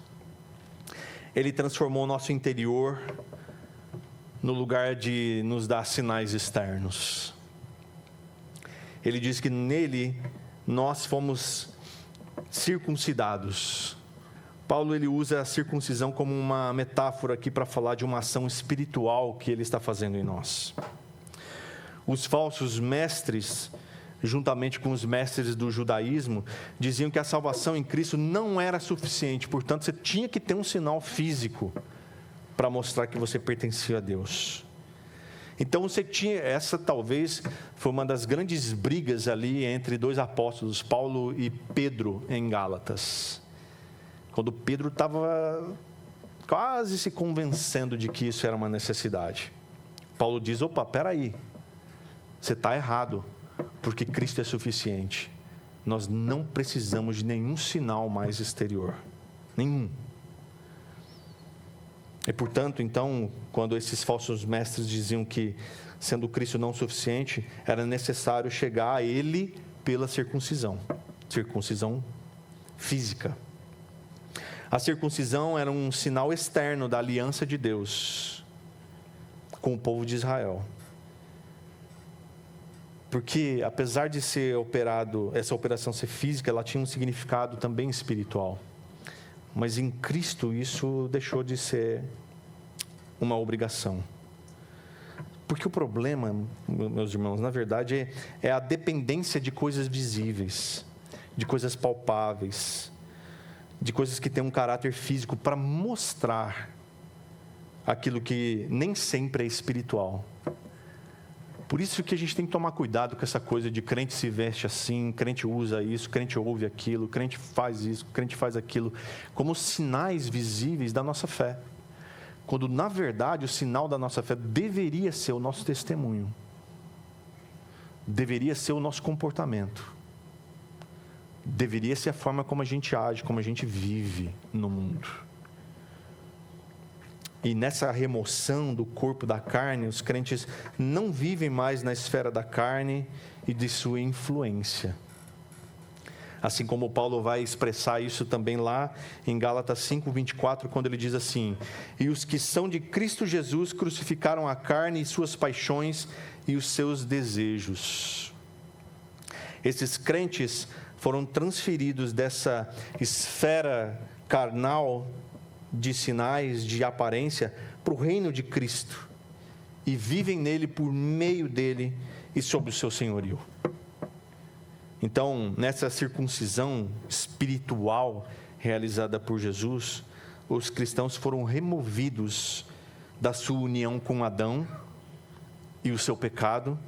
Ele transformou o nosso interior no lugar de nos dar sinais externos. Ele diz que nele nós fomos circuncidados. Paulo ele usa a circuncisão como uma metáfora aqui para falar de uma ação espiritual que ele está fazendo em nós. Os falsos mestres, juntamente com os mestres do judaísmo, diziam que a salvação em Cristo não era suficiente, portanto, você tinha que ter um sinal físico para mostrar que você pertencia a Deus. Então, você tinha, essa talvez foi uma das grandes brigas ali entre dois apóstolos, Paulo e Pedro, em Gálatas. Quando Pedro estava quase se convencendo de que isso era uma necessidade. Paulo diz, opa, peraí. Você está errado, porque Cristo é suficiente. Nós não precisamos de nenhum sinal mais exterior. Nenhum. E portanto, então, quando esses falsos mestres diziam que, sendo Cristo não suficiente, era necessário chegar a Ele pela circuncisão. Circuncisão física. A circuncisão era um sinal externo da aliança de Deus com o povo de Israel. Porque, apesar de ser essa operação ser física, ela tinha um significado também espiritual. Mas em Cristo isso deixou de ser uma obrigação. Porque o problema, meus irmãos, na verdade é a dependência de coisas visíveis, de coisas palpáveis, de coisas que têm um caráter físico para mostrar aquilo que nem sempre é espiritual. Por isso que a gente tem que tomar cuidado com essa coisa de crente se veste assim, crente usa isso, crente ouve aquilo, crente faz isso, crente faz aquilo, como sinais visíveis da nossa fé. Quando, na verdade, o sinal da nossa fé deveria ser o nosso testemunho. Deveria ser o nosso comportamento. Deveria ser a forma como a gente age, como a gente vive no mundo. E nessa remoção do corpo da carne, os crentes não vivem mais na esfera da carne e de sua influência. Assim como Paulo vai expressar isso também lá em Gálatas 5:24, quando ele diz assim: e os que são de Cristo Jesus crucificaram a carne e suas paixões e os seus desejos. Esses crentes foram transferidos dessa esfera carnal de sinais, de aparência, para o reino de Cristo, e vivem nele por meio dele e sob o seu senhorio. Então, nessa circuncisão espiritual realizada por Jesus, os cristãos foram removidos da sua união com Adão e o seu pecado,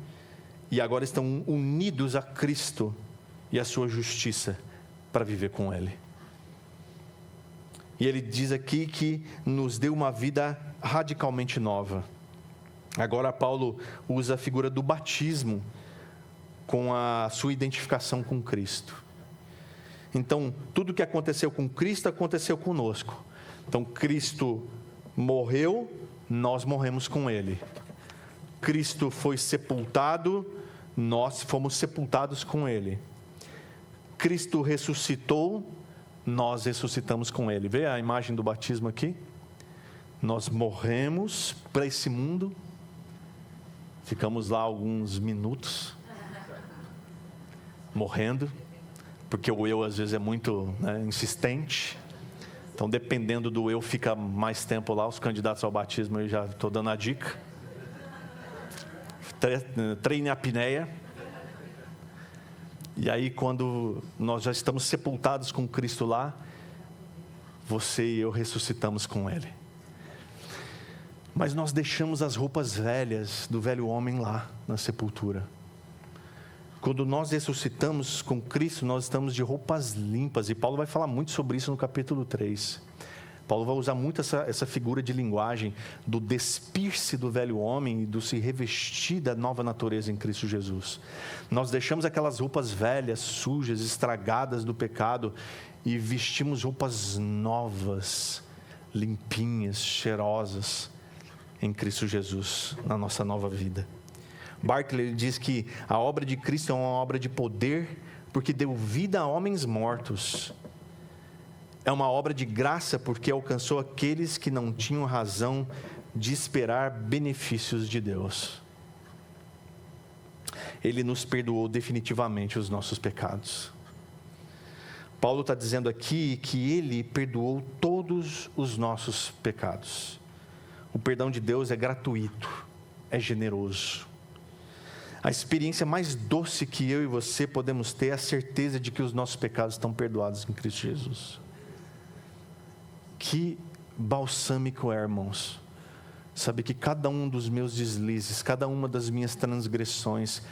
e agora estão unidos a Cristo e a sua justiça para viver com Ele. E ele diz aqui que nos deu uma vida radicalmente nova. Agora Paulo usa a figura do batismo com a sua identificação com Cristo. Então, tudo que aconteceu com Cristo aconteceu conosco. Então, Cristo morreu, nós morremos com Ele. Cristo foi sepultado, nós fomos sepultados com Ele. Cristo ressuscitou, nós ressuscitamos com Ele. Vê a imagem do batismo aqui? Nós morremos para esse mundo, ficamos lá alguns minutos, morrendo, porque o eu às vezes é muito insistente. Então, dependendo do eu, fica mais tempo lá. Os candidatos ao batismo, eu já estou dando a dica. Treine a apneia. E aí, quando nós já estamos sepultados com Cristo lá, você e eu ressuscitamos com Ele. Mas nós deixamos as roupas velhas do velho homem lá na sepultura. Quando nós ressuscitamos com Cristo, nós estamos de roupas limpas. E Paulo vai falar muito sobre isso no capítulo 3. Paulo vai usar muito essa figura de linguagem do despir-se do velho homem e do se revestir da nova natureza em Cristo Jesus. Nós deixamos aquelas roupas velhas, sujas, estragadas do pecado e vestimos roupas novas, limpinhas, cheirosas em Cristo Jesus, na nossa nova vida. Barclay diz que a obra de Cristo é uma obra de poder porque deu vida a homens mortos. É uma obra de graça porque alcançou aqueles que não tinham razão de esperar benefícios de Deus. Ele nos perdoou definitivamente os nossos pecados. Paulo está dizendo aqui que Ele perdoou todos os nossos pecados. O perdão de Deus é gratuito, é generoso. A experiência mais doce que eu e você podemos ter é a certeza de que os nossos pecados estão perdoados em Cristo Jesus. Que balsâmico é, irmãos, saber que cada um dos meus deslizes, cada uma das minhas transgressões,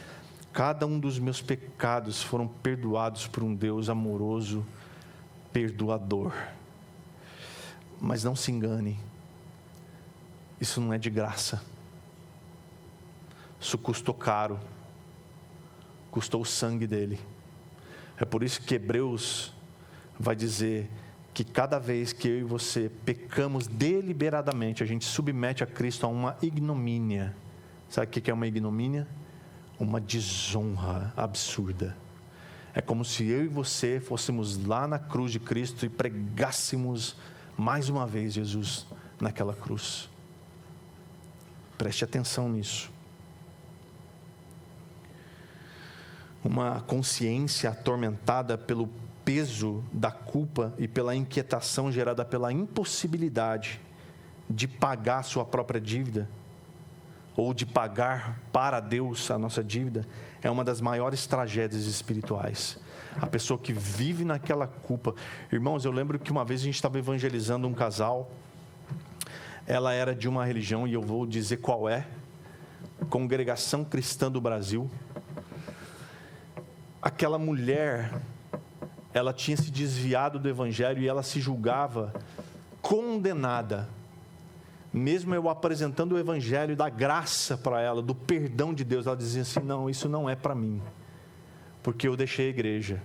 cada um dos meus pecados foram perdoados por um Deus amoroso, perdoador. Mas não se engane, isso não é de graça. Isso custou caro, custou o sangue dele. É por isso que Hebreus vai dizer que cada vez que eu e você pecamos deliberadamente, a gente submete a Cristo a uma ignomínia. Sabe o que é uma ignomínia? Uma desonra absurda. É como se eu e você fôssemos lá na cruz de Cristo e pregássemos mais uma vez Jesus naquela cruz. Preste atenção nisso. Uma consciência atormentada pelo peso da culpa e pela inquietação gerada pela impossibilidade de pagar a sua própria dívida, ou de pagar para Deus a nossa dívida, é uma das maiores tragédias espirituais. A pessoa que vive naquela culpa. Irmãos, eu lembro que uma vez a gente estava evangelizando um casal. Ela era de uma religião, e eu vou dizer qual é: Congregação Cristã do Brasil. Aquela mulher, ela tinha se desviado do evangelho e ela se julgava condenada. Mesmo eu apresentando o evangelho da graça para ela, do perdão de Deus, ela dizia assim: não, isso não é para mim, porque eu deixei a igreja,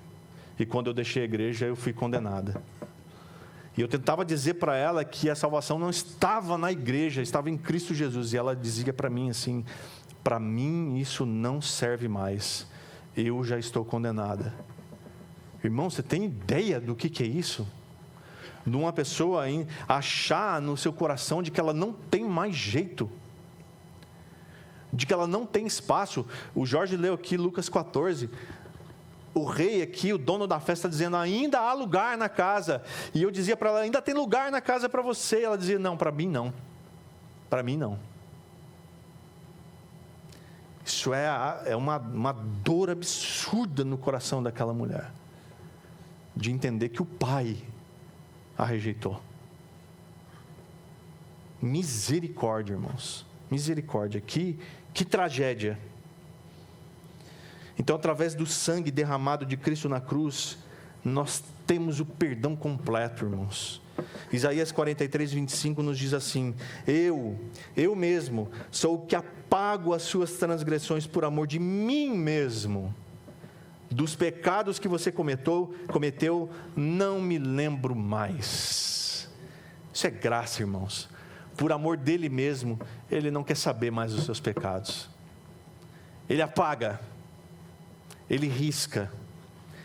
e quando eu deixei a igreja eu fui condenada. E eu tentava dizer para ela que a salvação não estava na igreja, estava em Cristo Jesus, e ela dizia para mim assim: para mim isso não serve mais, eu já estou condenada. Irmão, você tem ideia do que é isso? De uma pessoa achar no seu coração de que ela não tem mais jeito, de que ela não tem espaço. O Jorge leu aqui Lucas 14, o rei aqui, o dono da festa, dizendo: ainda há lugar na casa. E eu dizia para ela: ainda tem lugar na casa para você. Ela dizia: não, para mim não, para mim não. Isso é uma dor absurda no coração daquela mulher, de entender que o pai a rejeitou. Misericórdia, irmãos, misericórdia, que tragédia. Então, através do sangue derramado de Cristo na cruz, nós temos o perdão completo, irmãos. Isaías 43, 25 nos diz assim: eu mesmo sou o que apago as suas transgressões por amor de mim mesmo. Dos pecados que você cometeu, não me lembro mais. Isso é graça, irmãos. Por amor dele mesmo, ele não quer saber mais dos seus pecados. Ele apaga, ele risca,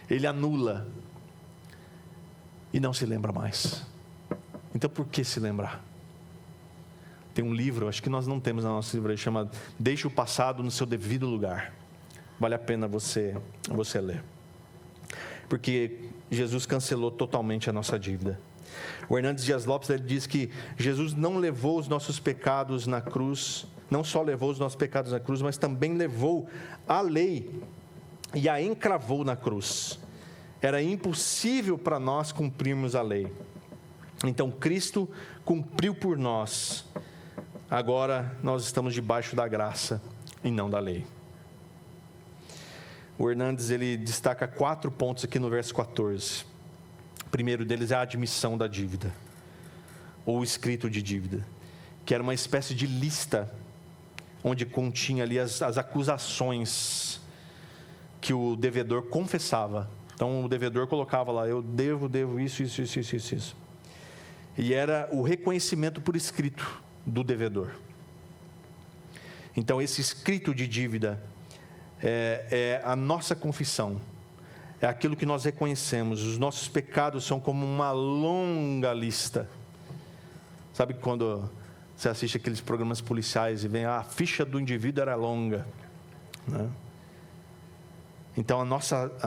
ele anula e não se lembra mais. Então, por que se lembrar? Tem um livro, acho que nós não temos na nossa livraria, chamado Deixe o Passado no Seu Devido Lugar. Vale a pena você ler. Porque Jesus cancelou totalmente a nossa dívida. O Hernandes Dias Lopes, ele diz que Jesus não levou os nossos pecados na cruz, não só levou os nossos pecados na cruz, mas também levou a lei e a encravou na cruz. Era impossível para nós cumprirmos a lei. Então Cristo cumpriu por nós. Agora nós estamos debaixo da graça e não da lei. O Hernandes, ele destaca 4 pontos aqui no verso 14. O primeiro deles é a admissão da dívida, ou escrito de dívida, que era uma espécie de lista, onde continha ali as acusações que o devedor confessava. Então o devedor colocava lá: eu devo isso. E era o reconhecimento por escrito do devedor. Então esse escrito de dívida é a nossa confissão, é aquilo que nós reconhecemos. Os nossos pecados são como uma longa lista. Sabe quando você assiste aqueles programas policiais e vem: a ficha do indivíduo era longa, né? Então a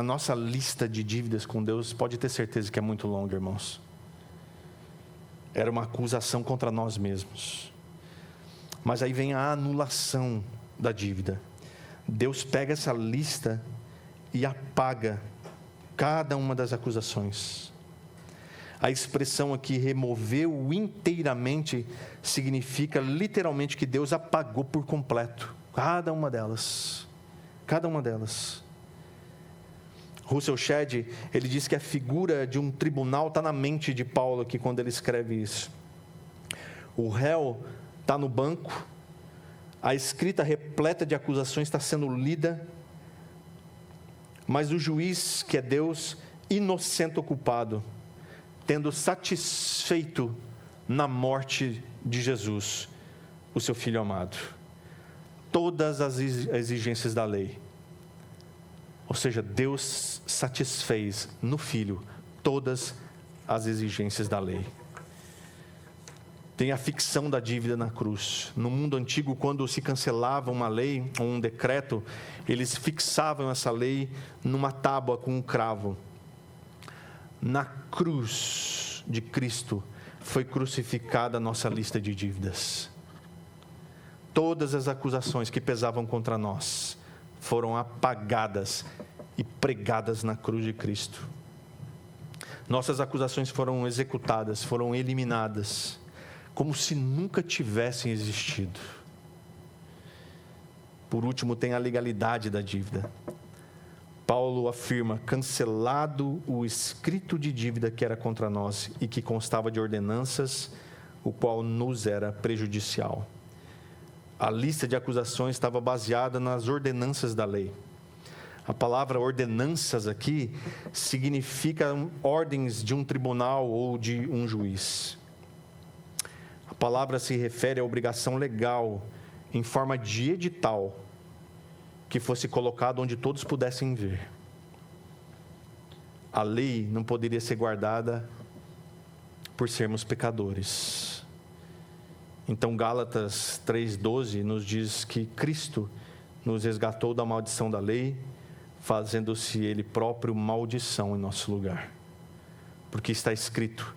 nossa lista de dívidas com Deus, pode ter certeza que é muito longa, irmãos. Era uma acusação contra nós mesmos. Mas aí vem a anulação da dívida. Deus pega essa lista e apaga cada uma das acusações. A expressão aqui, removeu inteiramente, significa literalmente que Deus apagou por completo cada uma delas. Cada uma delas. Russell Shedd, ele diz que a figura de um tribunal está na mente de Paulo aqui quando ele escreve isso. O réu está no banco, a escrita repleta de acusações está sendo lida, mas o juiz, que é Deus, inocente ou culpado, tendo satisfeito na morte de Jesus, o seu Filho amado, todas as exigências da lei. Ou seja, Deus satisfez no Filho todas as exigências da lei. Tem a ficção da dívida na cruz. No mundo antigo, quando se cancelava uma lei ou um decreto, eles fixavam essa lei numa tábua com um cravo. Na cruz de Cristo foi crucificada a nossa lista de dívidas. Todas as acusações que pesavam contra nós foram apagadas e pregadas na cruz de Cristo. Nossas acusações foram executadas, foram eliminadas, como se nunca tivessem existido. Por último, tem a legalidade da dívida. Paulo afirma: cancelado o escrito de dívida que era contra nós e que constava de ordenanças, o qual nos era prejudicial. A lista de acusações estava baseada nas ordenanças da lei. A palavra ordenanças aqui significa ordens de um tribunal ou de um juiz. A palavra se refere à obrigação legal em forma de edital que fosse colocado onde todos pudessem ver. a lei não poderia ser guardada por sermos pecadores. Então Gálatas 3:12 nos diz que Cristo nos resgatou da maldição da lei, fazendo-se Ele próprio maldição em nosso lugar. Porque está escrito: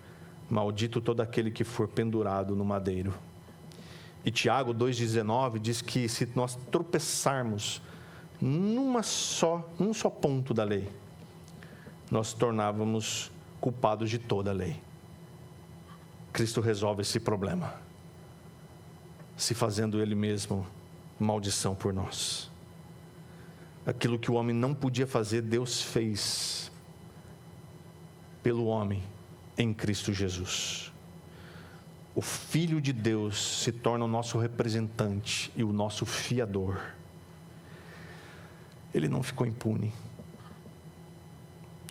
maldito todo aquele que for pendurado no madeiro. E Tiago 2,19 diz que se nós tropeçarmos num só ponto da lei, nós tornávamos culpados de toda a lei. Cristo resolve esse problema, se fazendo Ele mesmo maldição por nós. Aquilo que o homem não podia fazer, Deus fez pelo homem em Cristo Jesus. O Filho de Deus se torna o nosso representante e o nosso fiador. Ele não ficou impune.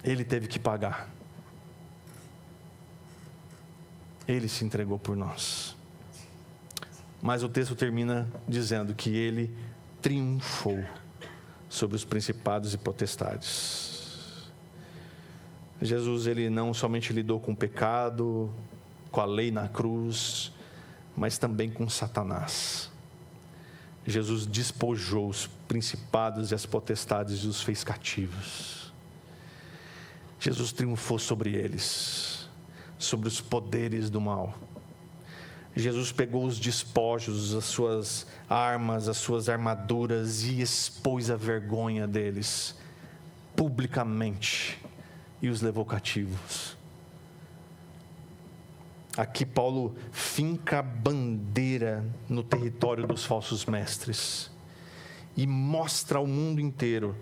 Ele teve que pagar. Ele se entregou por nós. Mas o texto termina dizendo que ele triunfou sobre os principados e potestades. Jesus, ele não somente lidou com o pecado, com a lei na cruz, mas também com Satanás. Jesus despojou os principados e as potestades e os fez cativos. Jesus triunfou sobre eles, sobre os poderes do mal. Jesus pegou os despojos, as suas armas, as suas armaduras e expôs a vergonha deles publicamente e os levou cativos. Aqui Paulo finca a bandeira no território dos falsos mestres e mostra ao mundo inteiro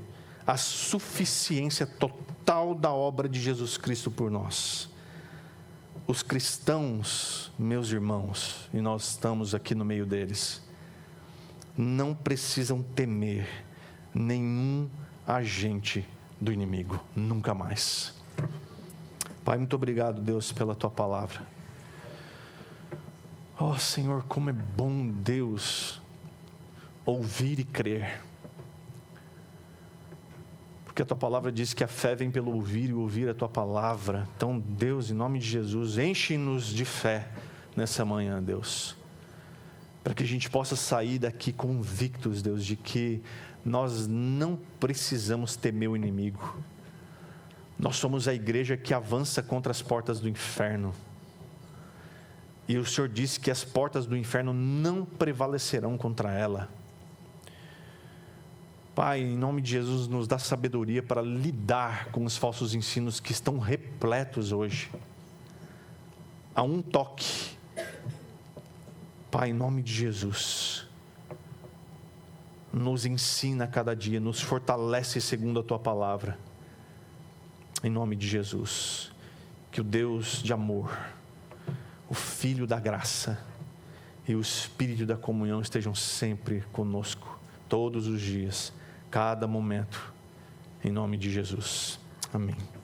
a suficiência total da obra de Jesus Cristo por nós. Os cristãos, meus irmãos, e nós estamos aqui no meio deles, não precisam temer nenhum agente do inimigo, nunca mais. Pai, muito obrigado, Deus, pela Tua palavra. Oh, Senhor, como é bom, Deus, ouvir e crer. Porque a Tua palavra diz que a fé vem pelo ouvir e ouvir a Tua palavra. Então, Deus, em nome de Jesus, enche-nos de fé nessa manhã, Deus. Para que a gente possa sair daqui convictos, Deus, de que nós não precisamos temer o inimigo. Nós somos a igreja que avança contra as portas do inferno. E o Senhor disse que as portas do inferno não prevalecerão contra ela. Pai, em nome de Jesus, nos dá sabedoria para lidar com os falsos ensinos que estão repletos hoje. A um toque. Pai, em nome de Jesus, nos ensina a cada dia, nos fortalece segundo a Tua palavra. Em nome de Jesus, que o Deus de amor, o Filho da graça e o Espírito da comunhão estejam sempre conosco, todos os dias, cada momento, em nome de Jesus. Amém.